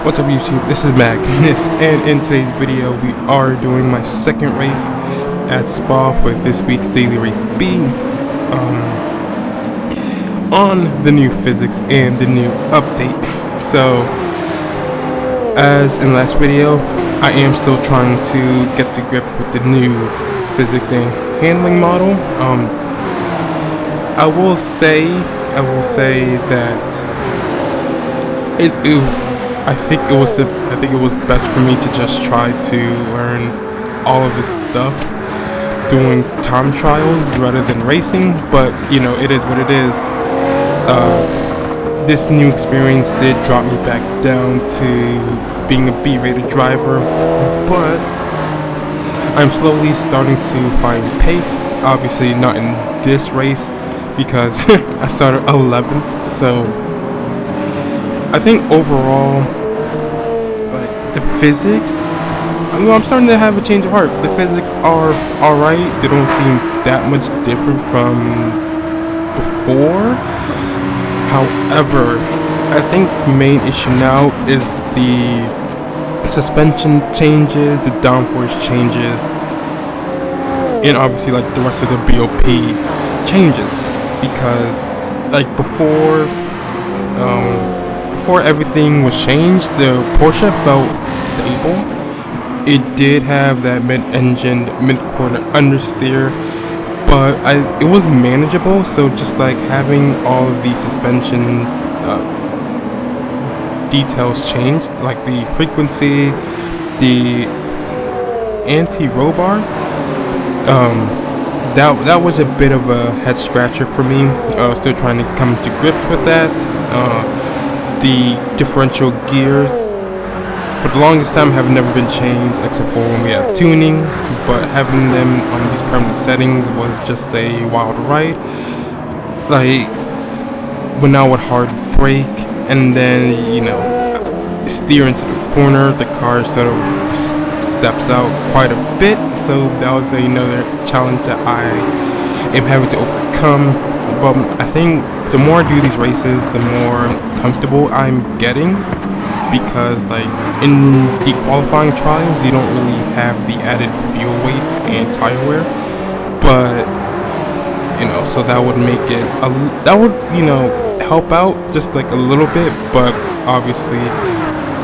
What's up YouTube, this is Magnus, and in today's video we are doing my second race at Spa for this week's Daily Race B on the new physics and the new update. So, as in last video, I am still trying to get to grips with the new physics and handling model. I will say that I think it was best for me to just try to learn all of this stuff doing time trials rather than racing. But you know, it is what it is. This new experience did drop me back down to being a B-rated driver, but I'm slowly starting to find pace. Obviously not in this race because I started 11th, so I think overall, like, the physics, I'm starting to have a change of heart. The physics are alright. They don't seem that much different from before. However, I think the main issue now is the suspension changes, the downforce changes, and obviously like the rest of the BOP changes. Because like before everything was changed, the Porsche felt stable. It did have that mid-engine, mid-corner understeer, but it was manageable. So just like having all of the suspension details changed, like the frequency, the anti-roll bars, that was a bit of a head scratcher for me. Still trying to come to grips with that. The differential gears, for the longest time, have never been changed except for when we had tuning, but having them on these permanent settings was just a wild ride. Like, when I would hard brake and then, you know, steer into the corner, the car sort of steps out quite a bit. So that was another challenge that I am having to overcome. But I think the more I do these races, the more comfortable I'm getting, because like in the qualifying trials you don't really have the added fuel weights and tire wear, but you know, so that would make it you know, help out just like a little bit. But obviously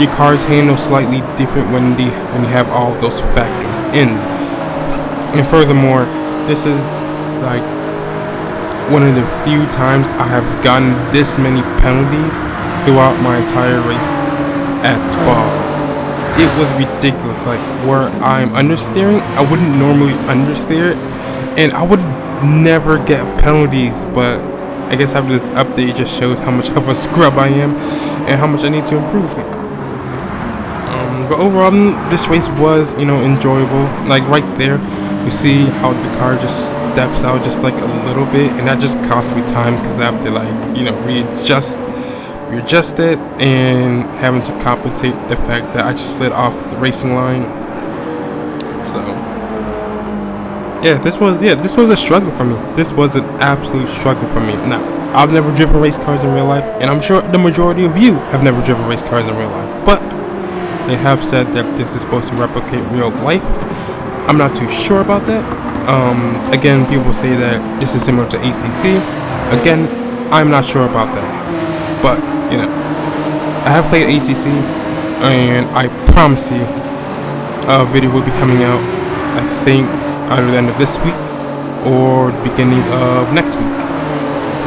your cars handle slightly different when you have all of those factors in. And furthermore, this is like one of the few times I have gotten this many penalties throughout my entire race at Spa. It was ridiculous. Like, where I'm understeering, I wouldn't normally understeer, and I would never get penalties. But I guess having this update just shows how much of a scrub I am and how much I need to improve. But overall, this race was, you know, enjoyable. Like right there, you see how the car just steps out just like a little bit, and that just cost me time because I have to, like, you know, readjust it, and having to compensate the fact that I just slid off the racing line. So yeah, this was a struggle for me. This was an absolute struggle for me. Now, I've never driven race cars in real life, and I'm sure the majority of you have never driven race cars in real life, but they have said that this is supposed to replicate real life. I'm not too sure about that. Again, people say that this is similar to ACC. Again, I'm not sure about that. But, you know, I have played ACC, and I promise you, a video will be coming out, I think, either the end of this week or the beginning of next week.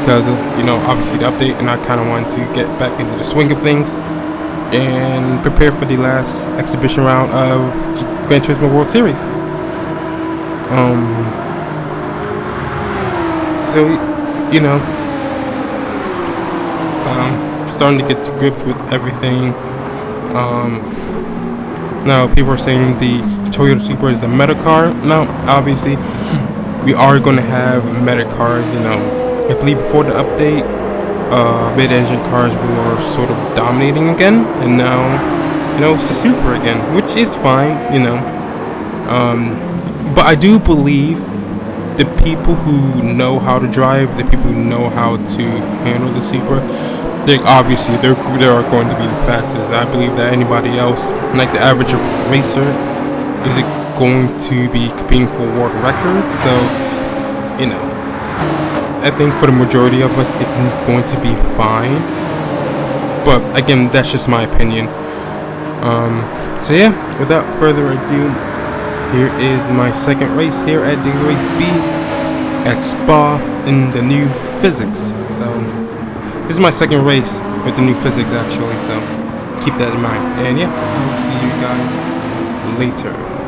Because, you know, obviously the update, and I kind of want to get back into the swing of things and prepare for the last exhibition round of Gran Turismo World Series. So, you know, starting to get to grips with everything. Now people are saying the Toyota Supra is the meta car. Now, obviously, we are going to have meta cars. You know, I believe before the update, mid-engine cars were sort of dominating again, and now, you know, it's the Supra again, which is fine, you know. But I do believe the people who know how to drive, the people who know how to handle the Supra, obviously they are going to be the fastest. I believe that anybody else, like the average racer, is going to be competing for world records. So, you know, I think for the majority of us, it's going to be fine. But again, that's just my opinion. So yeah, without further ado, here is my second race here at Daily Race B at Spa in the new physics. So this is my second race with the new physics actually, so keep that in mind. And yeah, I'll see you guys later.